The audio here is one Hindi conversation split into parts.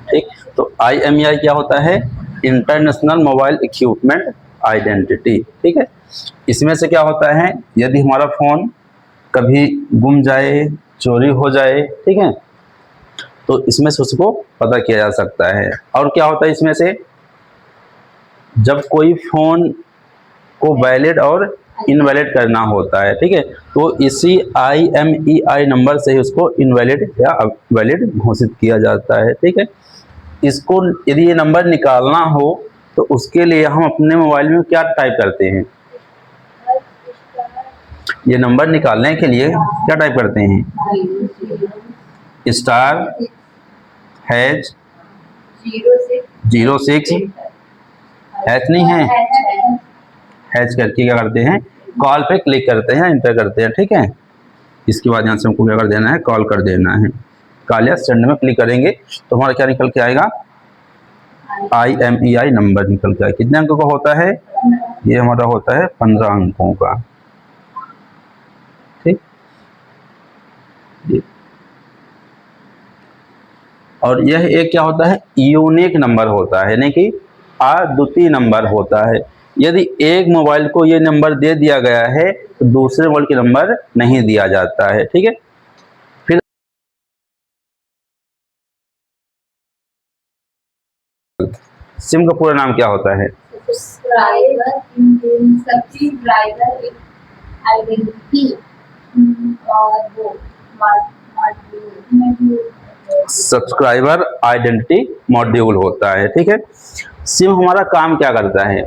ठीक, तो IMEI क्या होता है? International mobile equipment identity. ठीक है, इसमें से क्या होता है, यदि हमारा फोन कभी गुम जाए, चोरी हो जाए, ठीक है, तो इसमें से उसको पता किया जा सकता है। और क्या होता है इसमें से, जब कोई फोन को वैलिड और इनवैलिड करना होता है, ठीक है, तो इसी IMEI नंबर से ही उसको इनवैलिड या वैलिड घोषित किया जाता है। ठीक है, इसको यदि ये नंबर निकालना हो तो उसके लिए हम अपने मोबाइल में क्या टाइप करते हैं? ये नंबर निकालने के लिए क्या टाइप करते हैं? स्टार हैज 06 हैच नहीं है, हैच करके क्या करते हैं, कॉल पे क्लिक करते हैं, एंटर करते हैं। ठीक है, इसके बाद यहाँ से हमको क्या कर देना है, कॉल कर देना है। कॉल या सेंड में क्लिक करेंगे तो हमारा क्या निकल के आएगा? IMEI नंबर निकल के आएगा। कितने अंकों का होता है? ये हमारा होता है 15 अंकों का। ठीक, और यह एक क्या होता है, यूनिक नंबर होता है, यानी कि अद्वितीय नंबर होता है। यदि एक मोबाइल को ये नंबर दे दिया गया है तो दूसरे मोबाइल के नंबर नहीं दिया जाता है। ठीक है, फिर सिम का पूरा नाम क्या होता है? सब्सक्राइबर आइडेंटिटी मॉड्यूल होता है। ठीक है, सिम हमारा काम क्या करता है?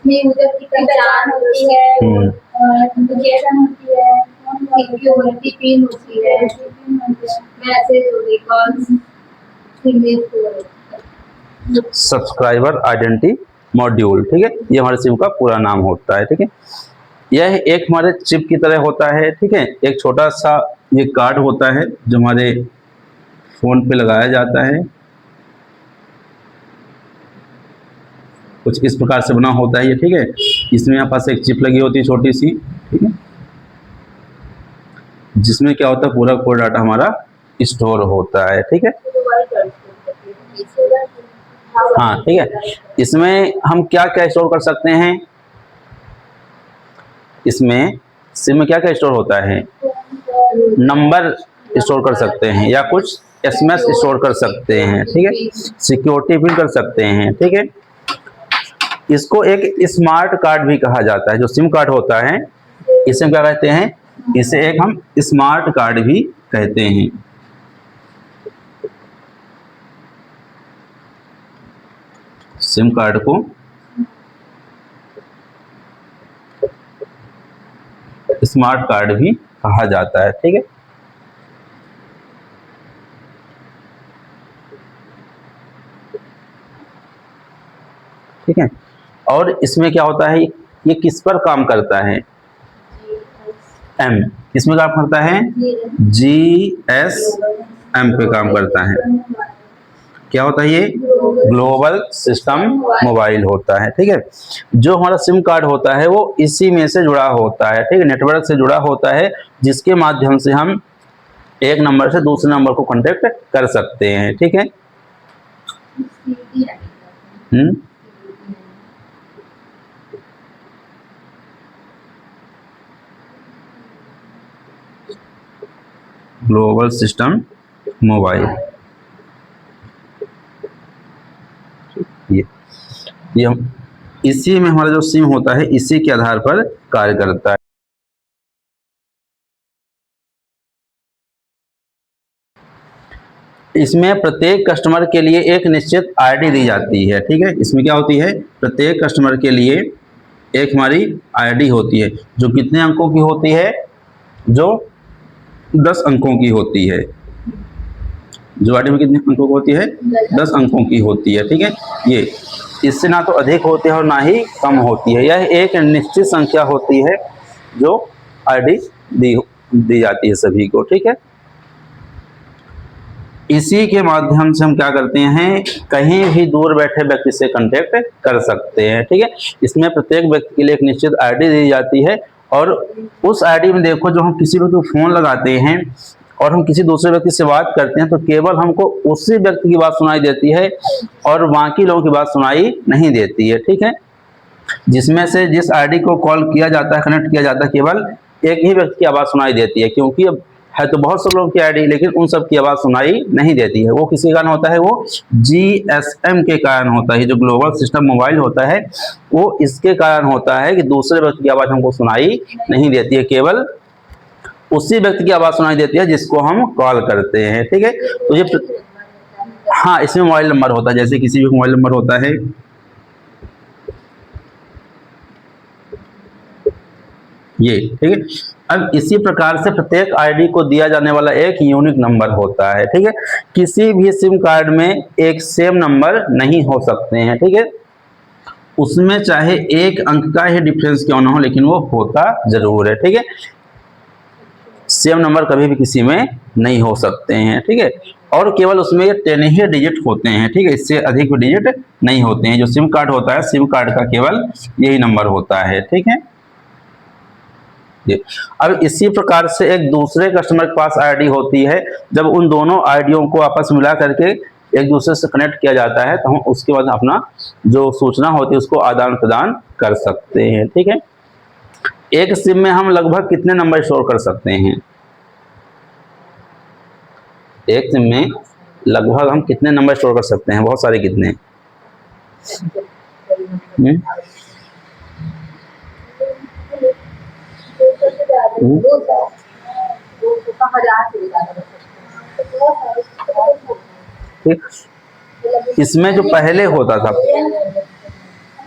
यूजर की पहचान होती है, नोटिफिकेशन होती है, सिक्योरिटी पिन होती है, मैसेज होती है, सब्सक्राइबर आइडेंटिटी मॉड्यूल। ठीक है, ये हमारे सिम का पूरा नाम होता है। ठीक है, यह एक हमारे चिप की तरह होता है। ठीक है, एक छोटा सा ये कार्ड होता है जो हमारे फोन पे लगाया जाता है, कुछ इस प्रकार से बना होता है ये। ठीक है, इसमें यहाँ पास एक चिप लगी होती है छोटी सी, ठीक है, जिसमें क्या होता है, पूरा डाटा हमारा स्टोर होता है। ठीक है, हाँ, ठीक है, इसमें हम क्या क्या स्टोर कर सकते हैं? इसमें सिम में क्या क्या स्टोर होता है? नंबर स्टोर कर सकते हैं या कुछ SMS स्टोर कर सकते हैं। ठीक है, सिक्योरिटी पिन कर सकते हैं। ठीक है, इसको एक स्मार्ट कार्ड भी कहा जाता है। जो सिम कार्ड होता है इसे क्या कहते हैं? इसे एक हम स्मार्ट कार्ड भी कहते हैं। सिम कार्ड को स्मार्ट कार्ड भी कहा जाता है। ठीक है, ठीक है, और इसमें क्या होता है, ये किस पर काम करता है? किसमें काम करता है? GSM पे काम करता है। क्या होता है ये? ग्लोबल सिस्टम मोबाइल होता है। ठीक है, जो हमारा सिम कार्ड होता है वो इसी में से जुड़ा होता है। ठीक है, नेटवर्क से जुड़ा होता है, जिसके माध्यम से हम एक नंबर से दूसरे नंबर को कांटेक्ट कर सकते हैं। ठीक है, ग्लोबल सिस्टम मोबाइल, ये हम इसी में हमारा जो सिम होता है इसी के आधार पर कार्य करता है। इसमें प्रत्येक कस्टमर के लिए एक निश्चित ID दी जाती है। ठीक है, इसमें क्या होती है, प्रत्येक कस्टमर के लिए एक हमारी ID होती है, जो कितने अंकों की होती है? जो 10 अंकों की होती है। जो ID में कितने अंकों की होती है? 10 अंकों की होती है। ठीक है, ये इससे ना तो अधिक होती है और ना ही कम होती है। यह एक निश्चित संख्या होती है जो ID दी जाती है सभी को। ठीक है, इसी के माध्यम से हम क्या करते हैं, कहीं भी दूर बैठे व्यक्ति से कांटेक्ट कर सकते हैं। ठीक है, इसमें प्रत्येक व्यक्ति के लिए एक निश्चित आईडी दी जाती है और उस आईडी में देखो, जो हम किसी को फोन लगाते हैं और हम किसी दूसरे व्यक्ति से बात करते हैं तो केवल हमको उसी व्यक्ति की बात सुनाई देती है और बाकी लोगों की बात सुनाई नहीं देती है। ठीक है, जिसमें से जिस आईडी को कॉल किया जाता है, कनेक्ट किया जाता है, केवल एक ही व्यक्ति की आवाज़ सुनाई देती है, क्योंकि अब है तो बहुत से लोगों की आईडी, लेकिन उन सब की आवाज़ सुनाई नहीं देती है। वो किसी कारण होता है, वो GSM के कारण होता है। जो ग्लोबल सिस्टम मोबाइल होता है वो इसके कारण होता है कि दूसरे व्यक्ति की आवाज़ हमको सुनाई नहीं देती है, केवल उसी व्यक्ति की आवाज़ सुनाई देती है जिसको हम कॉल करते हैं। ठीक है, तो ये हाँ, इसमें मोबाइल नंबर होता है, जैसे किसी भी मोबाइल नंबर होता है, ये। ठीक है, अब इसी प्रकार से प्रत्येक आईडी को दिया जाने वाला एक यूनिक नंबर होता है। ठीक है, किसी भी सिम कार्ड में एक सेम नंबर नहीं हो सकते हैं। ठीक है, उसमें चाहे एक अंक का ही डिफरेंस क्यों ना हो, लेकिन वो होता जरूर है। ठीक है, सेम नंबर कभी भी किसी में नहीं हो सकते हैं। ठीक है, और केवल उसमें 10 ही डिजिट होते हैं। ठीक है, इससे अधिक डिजिट नहीं होते हैं। जो सिम कार्ड होता है, सिम कार्ड का केवल यही नंबर होता है। ठीक है, अब इसी प्रकार से एक दूसरे कस्टमर के पास आईडी होती है। जब उन दोनों आईडियों को आपस में मिला करके एक दूसरे से कनेक्ट किया जाता है तो हम उसके बाद अपना जो सूचना होती है उसको आदान प्रदान कर सकते हैं। ठीक है, एक सिम में हम लगभग कितने नंबर स्टोर कर सकते हैं? एक सिम में लगभग हम कितने नंबर स्टोर कर सकते हैं? बहुत सारे। कितने? इसमें जो पहले होता था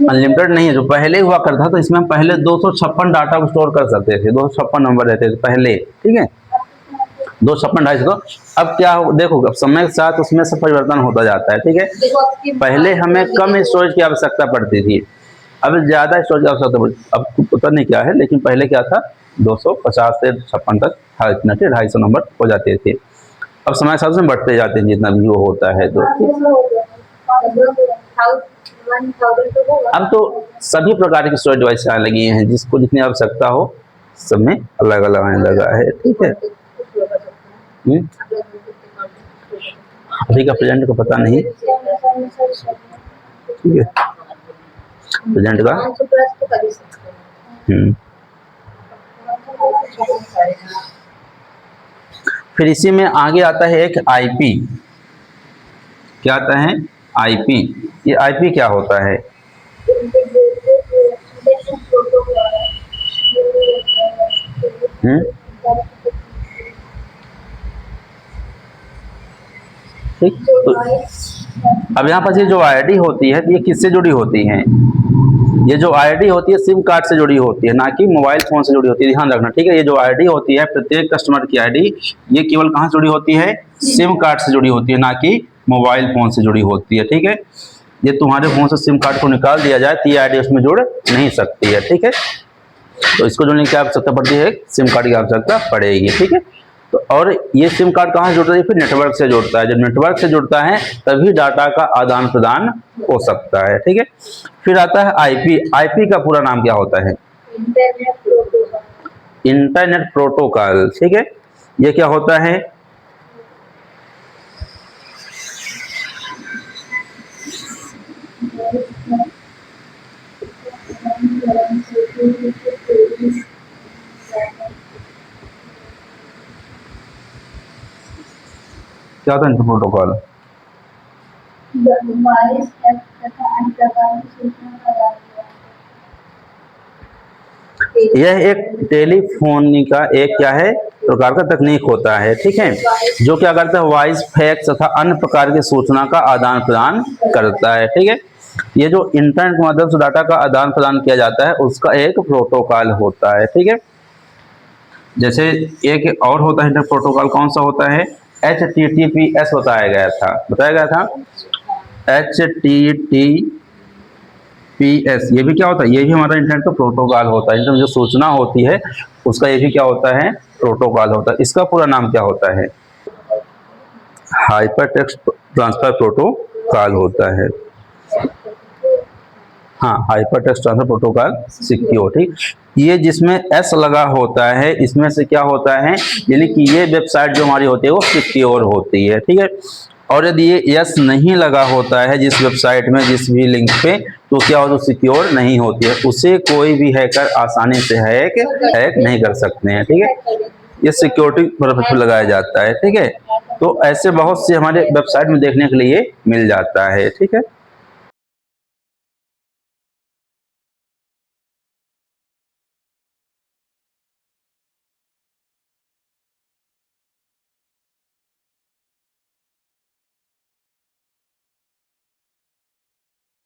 अनलिमिटेड नहीं है, जो पहले हुआ करता था, तो इसमें हम पहले 256 डाटा को स्टोर कर सकते थे। 256 नंबर रहते थे पहले। ठीक है, 256 250। अब क्या हो, देखो अब समय के साथ उसमें से परिवर्तन होता जाता है। ठीक है, पहले हमें कम स्टोरेज की आवश्यकता पड़ती थी, अब ज्यादा स्टोरेज की आवश्यकता पड़ती। अब पता नहीं क्या है, लेकिन पहले क्या था, 250 से 56 तक 250 नंबर हो जाते थे। अब समय के साथ में बढ़ते जाते हैं जितना भी वो होता है। तो अब तो सभी प्रकार की स्टोरेज डिवाइस आने लगी हैं, जिसको जितनी आवश्यकता हो सब में अलग अलग आने लगा है। ठीक है, अभी का प्रेजेंट को पता नहीं। ठीक है, प्रेजेंट का फिर इसी में आगे आता है एक आईपी। क्या आता है? आईपी। ये आईपी क्या होता है? ठीक, तो अब यहाँ पर ये जो आईडी होती है ये किससे जुड़ी होती है? ये जो आईडी होती है सिम कार्ड से जुड़ी होती है, ना कि मोबाइल फोन से जुड़ी होती है। ध्यान रखना। ठीक है, ये जो आईडी होती है प्रत्येक कस्टमर की आईडी, ये केवल कहाँ से जुड़ी होती है? सिम कार्ड से जुड़ी होती है, ना कि मोबाइल फोन से जुड़ी होती है। ठीक है, ये तुम्हारे फोन से सिम कार्ड को निकाल दिया जाए तो ये आईडी उसमें जुड़ नहीं सकती है। ठीक है, तो इसको जोड़ने की आवश्यकता पड़ती है, सिम कार्ड की आवश्यकता पड़ेगी। ठीक है, तो और ये सिम कार्ड कहाँ से जुड़ता है? फिर नेटवर्क से जुड़ता है। जब नेटवर्क से जुड़ता है तभी डाटा का आदान प्रदान हो सकता है। ठीक है, फिर आता है आईपी। आईपी का पूरा नाम क्या होता है? Internet protocol. ठीक है, ये क्या होता है? क्या होता है इंटरनेट प्रोटोकॉल? यह एक टेलीफोनी का एक क्या है प्रकार का तकनीक होता है। ठीक है, जो क्या करता है, वॉइस, फैक्स तथा अन्य प्रकार की सूचना का आदान प्रदान करता है। ठीक है, ये जो इंटरनेट के माध्यम से डाटा का आदान प्रदान किया जाता है उसका एक प्रोटोकॉल होता है। ठीक है, जैसे एक और होता है इंटरनेट प्रोटोकॉल, कौन सा होता है? HTTPS बताया गया था। HTTPS ये भी क्या होता है? ये भी हमारा इंटरनेट का प्रोटोकॉल होता है। इंटरनेट जो सूचना होती है उसका ये भी क्या होता है? प्रोटोकॉल होता है। इसका पूरा नाम क्या होता है? हाइपर टेक्स्ट ट्रांसफर प्रोटोकॉल होता है। हाँ, hyper text transfer protocol secure. ठीक, ये जिसमें एस लगा होता है इसमें से क्या होता है, यानी कि ये वेबसाइट जो हमारी होती है वो सिक्योर होती है। ठीक है, और यदि ये एस नहीं लगा होता है जिस वेबसाइट में जिस भी लिंक पे, तो क्या होता है, सिक्योर नहीं होती है, उसे कोई भी हैकर आसानी से हैक नहीं कर सकते हैं। ठीक है, ये सिक्योरिटी पर्पस पे लगाया जाता है। ठीक है, तो ऐसे बहुत से हमारे वेबसाइट में देखने के लिए मिल जाता है। ठीक है।